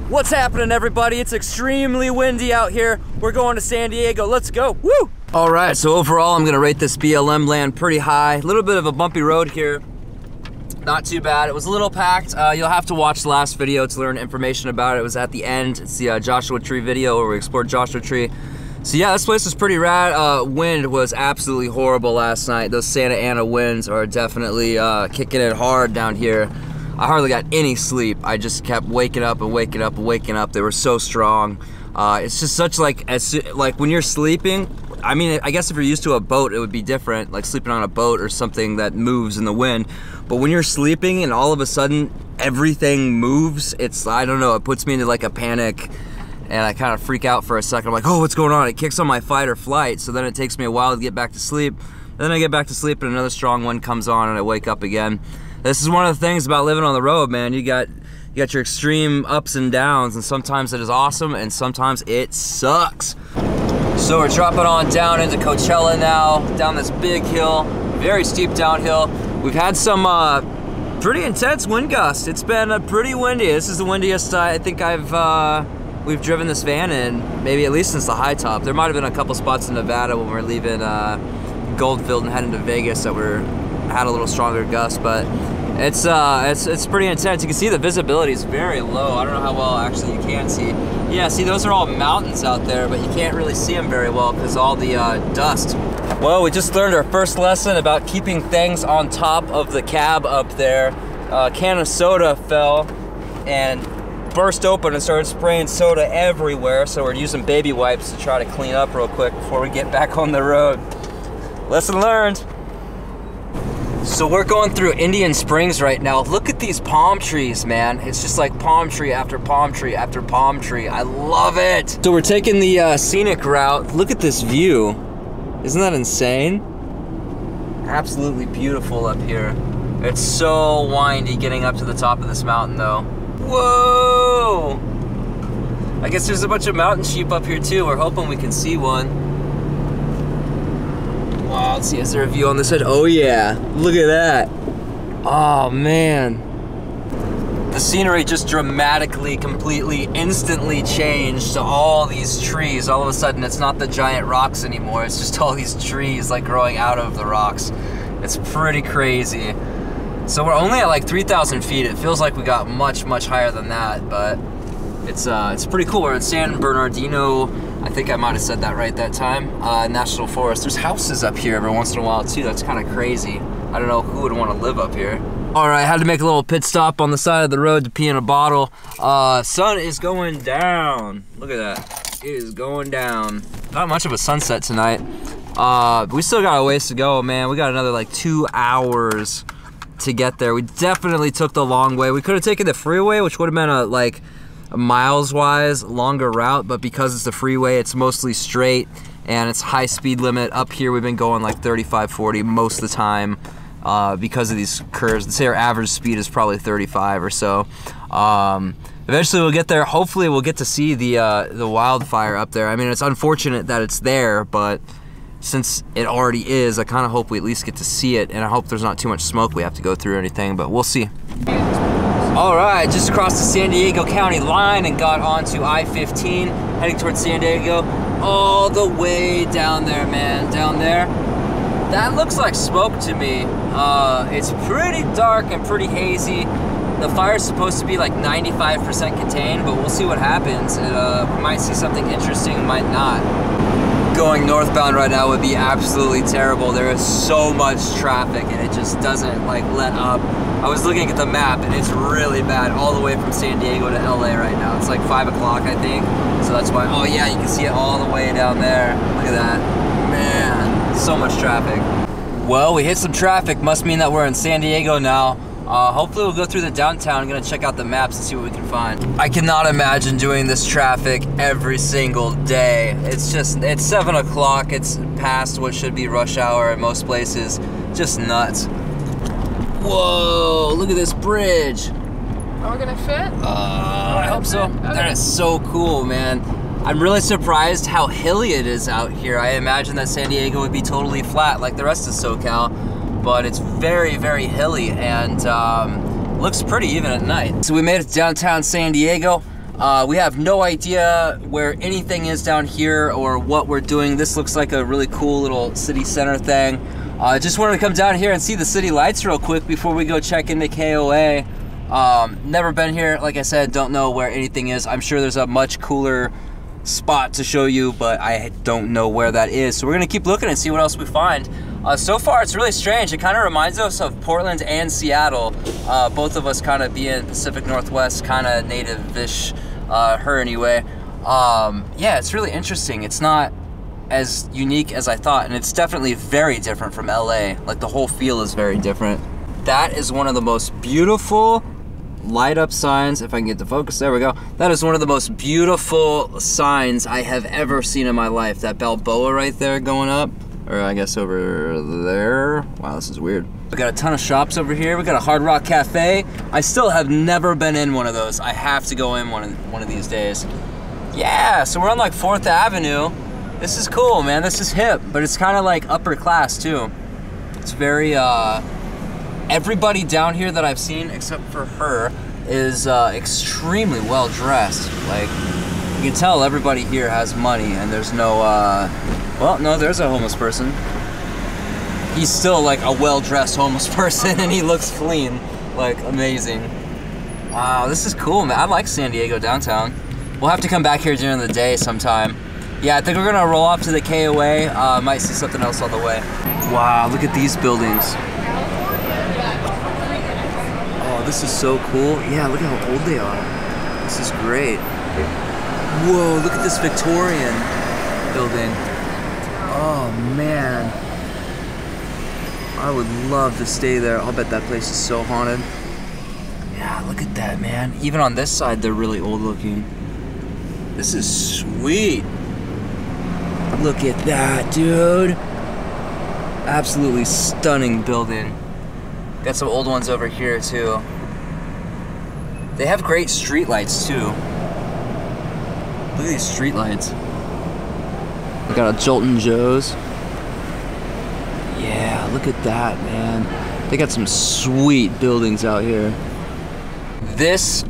What's happening, everybody? It's extremely windy out here. We're going to San Diego. Let's go. Woo! All right, so overall, I'm gonna rate this BLM land pretty high. A little bit of a bumpy road here. Not too bad. It was a little packed. You'll have to watch the last video to learn information about it. It was at the end. It's the Joshua Tree video where we explored Joshua Tree. So yeah, this place was pretty rad. Wind was absolutely horrible last night. Those Santa Ana winds are definitely kicking it hard down here. I hardly got any sleep. I just kept waking up and waking up and waking up. They were so strong. It's just such like when you're sleeping, I mean, I guess if you're used to a boat, it would be different, like sleeping on a boat or something that moves in the wind. But when you're sleeping and all of a sudden everything moves, I don't know, it puts me into like a panic and I kind of freak out for a second. I'm like, oh, what's going on? It kicks on my fight or flight. So then it takes me a while to get back to sleep. Then I get back to sleep and another strong wind comes on and I wake up again. This is one of the things about living on the road, man. You got your extreme ups and downs, and sometimes it is awesome and sometimes it sucks. So we're dropping on down into Coachella now, down this big hill, very steep downhill. We've had some pretty intense wind gusts. It's been pretty windy. This is the windiest I think we've driven this van in, maybe at least since the high top. There might have been a couple spots in Nevada when we were leaving Goldfield and heading to Vegas that had a little stronger gust, but it's pretty intense. You can see the visibility is very low. I don't know how well actually you can see. Yeah, see, those are all mountains out there, but you can't really see them very well because all the dust. Well, we just learned our first lesson about keeping things on top of the cab up there. A can of soda fell and burst open and started spraying soda everywhere, so we're using baby wipes to try to clean up real quick before we get back on the road. Lesson learned. So we're going through Indian Springs right now. Look at these palm trees, man. It's just like palm tree after palm tree after palm tree. I love it. So we're taking the scenic route. Look at this view. Isn't that insane? Absolutely beautiful up here. It's so windy getting up to the top of this mountain though. Whoa! I guess there's a bunch of mountain sheep up here too. We're hoping we can see one. Wow, let's see, is there a view on this side? Oh yeah, look at that. Oh man. The scenery just dramatically, completely, instantly changed to all these trees. All of a sudden, it's not the giant rocks anymore. It's just all these trees like growing out of the rocks. It's pretty crazy. So we're only at like 3,000 feet. It feels like we got much, much higher than that, but it's pretty cool. We're in San Bernardino. I think I might have said that right that time. National Forest. There's houses up here every once in a while too. That's kind of crazy. I don't know who would want to live up here. All right, had to make a little pit stop on the side of the road to pee in a bottle. Sun is going down. Look at that. It is going down. Not much of a sunset tonight. We still got a ways to go, man. We got another like 2 hours to get there. We definitely took the long way. We could have taken the freeway, which would have been a miles-wise longer route, but because it's a freeway, it's mostly straight and it's high speed limit. Up here, we've been going like 35, 40 most of the time because of these curves. Let's say our average speed is probably 35 or so. Eventually we'll get there. Hopefully we'll get to see the wildfire up there. I mean, it's unfortunate that it's there, but since it already is, I kind of hope we at least get to see it, and I hope there's not too much smoke we have to go through or anything, but we'll see. All right, just crossed the San Diego County line and got onto I-15, heading towards San Diego, all the way down there, man, down there. That looks like smoke to me. It's pretty dark and pretty hazy. The fire's supposed to be like 95% contained, but we'll see what happens. We might see something interesting, might not. Going northbound right now would be absolutely terrible. There is so much traffic and it just doesn't like let up. I was looking at the map and it's really bad all the way from San Diego to LA right now. It's like 5 o'clock, I think. So that's why, oh yeah, you can see it all the way down there. Look at that. Man, so much traffic. Well, we hit some traffic. Must mean that we're in San Diego now. Hopefully we'll go through the downtown. I'm gonna check out the maps and see what we can find. I cannot imagine doing this traffic every single day. It's 7 o'clock. It's past what should be rush hour in most places. Just nuts. Whoa, look at this bridge. Are we gonna fit? I hope so. Okay. That is so cool, man. I'm really surprised how hilly it is out here. I imagine that San Diego would be totally flat like the rest of SoCal, but it's very, very hilly and looks pretty even at night. So we made it to downtown San Diego. We have no idea where anything is down here or what we're doing. This looks like a really cool little city center thing. Just wanted to come down here and see the city lights real quick before we go check into KOA. Never been here, like I said, don't know where anything is. I'm sure there's a much cooler spot to show you, but I don't know where that is. So we're gonna keep looking and see what else we find. So far it's really strange. It kind of reminds us of Portland and Seattle. Both of us kind of being Pacific Northwest, kind of native-ish, her anyway. Yeah, it's really interesting. It's not as unique as I thought, and it's definitely very different from LA. Like, the whole feel is very different. That is one of the most beautiful light up signs, if I can get the focus, there we go. That is one of the most beautiful signs I have ever seen in my life. That Balboa right there going up, or I guess over there. Wow, this is weird. We got a ton of shops over here. We got a Hard Rock Cafe. I still have never been in one of those. I have to go in one of these days. Yeah, so we're on like 4th Avenue. This is cool, man. This is hip, but it's kind of like upper class too. It's very, everybody down here that I've seen, except for her, is extremely well dressed. Like, you can tell everybody here has money, and there's no, well, no, there's a homeless person. He's still like a well-dressed homeless person, and he looks clean, like amazing. Wow, this is cool, man. I like San Diego downtown. We'll have to come back here during the day sometime. Yeah, I think we're gonna roll off to the KOA. Might see something else on the way. Wow, look at these buildings. Oh, this is so cool. Yeah, look at how old they are. This is great. Whoa, look at this Victorian building. Oh, man. I would love to stay there. I'll bet that place is so haunted. Yeah, look at that, man. Even on this side, they're really old looking. This is sweet. Look at that, dude. Absolutely stunning building. Got some old ones over here too. They have great street lights too. Look at these street lights. We got a Jolton Joe's. Yeah, look at that, man. They got some sweet buildings out here. This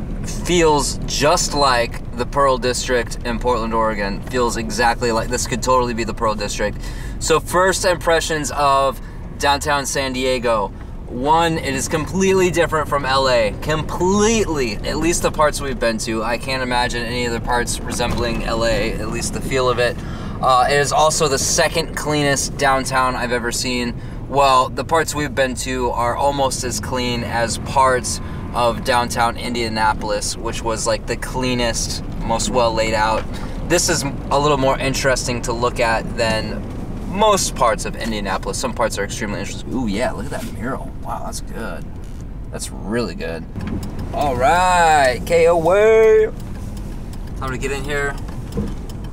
feels just like the Pearl District in Portland, Oregon. Feels exactly like this. Could totally be the Pearl District. So first impressions of downtown San Diego. One, it is completely different from LA. Completely. At least the parts we've been to. I can't imagine any other parts resembling LA, at least the feel of it. It is also the second cleanest downtown I've ever seen. Well, the parts we've been to are almost as clean as parts of downtown Indianapolis, which was like the cleanest, most well laid out. This is a little more interesting to look at than most parts of Indianapolis. Some parts are extremely interesting. Ooh, yeah, look at that mural. Wow, that's good. That's really good. All right, KOA. Time to get in here.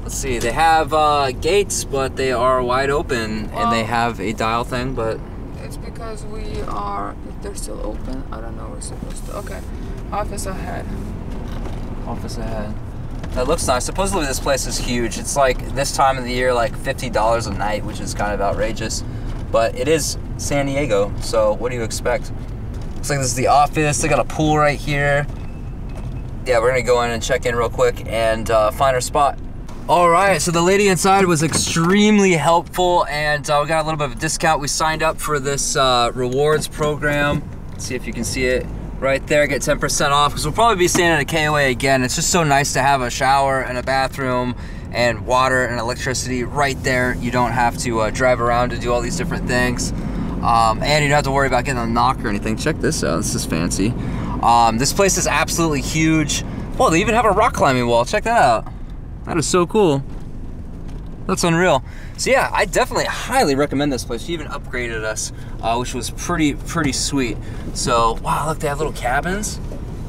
Let's see, they have gates, but they are wide open, and they have a dial thing, but... It's because we are, if they're still open, I don't know, we're supposed to, okay. Office ahead. Office ahead. That looks nice. Supposedly this place is huge. It's like, this time of the year, like $50 a night, which is kind of outrageous. But it is San Diego, so what do you expect? Looks like this is the office. They got a pool right here. Yeah, we're gonna go in and check in real quick and find our spot. All right, so the lady inside was extremely helpful, and we got a little bit of a discount. We signed up for this rewards program. Let's see if you can see it right there. Get 10% off, because we'll probably be staying at a KOA again. It's just so nice to have a shower and a bathroom and water and electricity right there. You don't have to drive around to do all these different things. And you don't have to worry about getting a knock or anything. Check this out, this is fancy. This place is absolutely huge. Well, they even have a rock climbing wall, check that out. That is so cool. That's unreal. So yeah, I definitely highly recommend this place. She even upgraded us, which was pretty sweet. So wow, look, they have little cabins.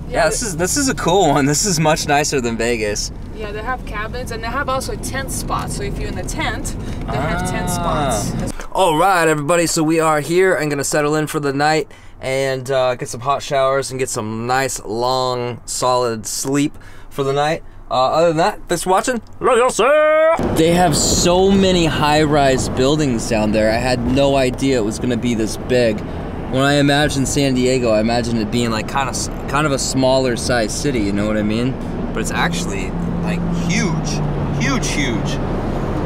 Yeah, this is a cool one. This is much nicer than Vegas. Yeah, they have cabins, and they have also tent spots. So if you're in the tent, they have tent spots. All right, everybody. So we are here. I'm gonna settle in for the night and get some hot showers and get some nice, long, solid sleep for the night. Other than that, thanks for watching. Love you, sir. They have so many high-rise buildings down there. I had no idea it was gonna be this big. When I imagined San Diego, I imagined it being like kind of a smaller size city. You know what I mean? but it's actually like huge.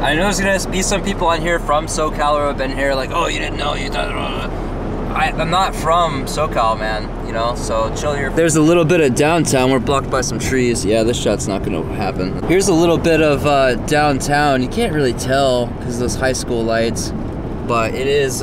I know there's gonna be some people on here from SoCal or have been here like, oh, you didn't know, you thought. I'm not from SoCal, man, you know, so chill here. There's a little bit of downtown. We're blocked by some trees. Yeah, this shot's not gonna happen. Here's a little bit of downtown. You can't really tell because of those high school lights, but it is